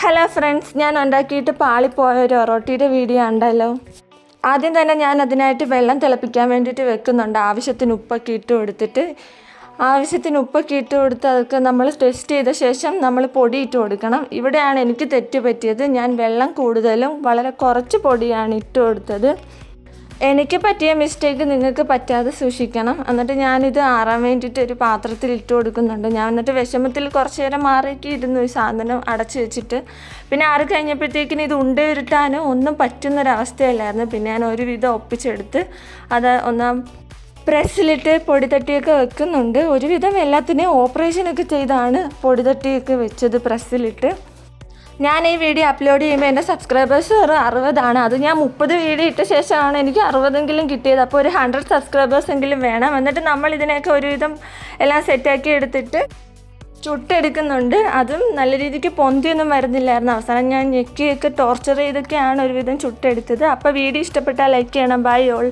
Hello friends, ഞാൻ ഉണ്ടാക്കിയിട്ട് പാളിപ്പോയ ഒരു ഒറോട്ടിയുടെ വീഡിയോ ഉണ്ടല്ലോ. ആദ്യം തന്നെ ഞാൻ അതിനായിട്ട് വെള്ളം തിളപ്പിക്കാൻ വേണ്ടിയിട്ട് വെക്കുന്നുണ്ട്. ആവശ്യത്തിന് ഉപ്പൊക്കെ ഇട്ട് കൊടുത്തിട്ട് അതൊക്കെ നമ്മൾ ടെസ്റ്റ് ചെയ്ത ശേഷം നമ്മൾ പൊടി ഇട്ട് കൊടുക്കണം. ഇവിടെയാണ് എനിക്ക് തെറ്റ് പറ്റിയത്. ഞാൻ വെള്ളം കൂടുതലും വളരെ കുറച്ച് പൊടിയാണ് ഇട്ട് കൊടുത്തത്. എനിക്ക് പറ്റിയ മിസ്റ്റേക്ക് നിങ്ങൾക്ക് പറ്റാതെ സൂക്ഷിക്കണം. എന്നിട്ട് ഞാനിത് ആറാൻ വേണ്ടിയിട്ട് ഒരു പാത്രത്തിൽ ഇട്ട് കൊടുക്കുന്നുണ്ട്. ഞാൻ എന്നിട്ട് വിഷമത്തിൽ കുറച്ച് നേരം മാറിയൊക്കെ ഇരുന്നു ഈ സാധനം അടച്ചു വെച്ചിട്ട്. പിന്നെ ആറി കഴിഞ്ഞപ്പോഴത്തേക്കിന് ഇത് ഉണ്ട ഉരുട്ടാനും ഒന്നും പറ്റുന്നൊരവസ്ഥയല്ലായിരുന്നു. പിന്നെ ഞാൻ ഒരുവിധം ഒപ്പിച്ചെടുത്ത് അത് ഒന്നാം പ്രസ്സിലിട്ട് പൊടി തട്ടിയൊക്കെ വെക്കുന്നുണ്ട്. ഒരുവിധം എല്ലാത്തിനെയും ഓപ്പറേഷനൊക്കെ ചെയ്താണ് പൊടി തട്ടിയൊക്കെ വെച്ചത് പ്രസ്സിലിട്ട്. ഞാൻ ഈ വീഡിയോ അപ്ലോഡ് ചെയ്യുമ്പോൾ എൻ്റെ സബ്സ്ക്രൈബേഴ്സ് 60 അത് ഞാൻ 30 വീഡിയോ ഇട്ട ശേഷമാണ് എനിക്ക് 60 കിട്ടിയത്. അപ്പോൾ ഒരു 100 സബ്സ്ക്രൈബേഴ്സ് എങ്കിലും വേണം. എന്നിട്ട് നമ്മൾ ഇതിനെയൊക്കെ ഒരുവിധം എല്ലാം സെറ്റാക്കി എടുത്തിട്ട് ചുട്ടെടുക്കുന്നുണ്ട്. അതും നല്ല രീതിക്ക് പൊന്തിയൊന്നും വരുന്നില്ലായിരുന്നു. അവസാനം ഞാൻ ഞെക്കിയൊക്കെ ടോർച്ചർ ചെയ്തൊക്കെയാണ് ഒരുവിധം ചുട്ടെടുത്തത്. അപ്പോൾ വീഡിയോ ഇഷ്ടപ്പെട്ടാൽ ലൈക്ക് ചെയ്യണം. Bye all.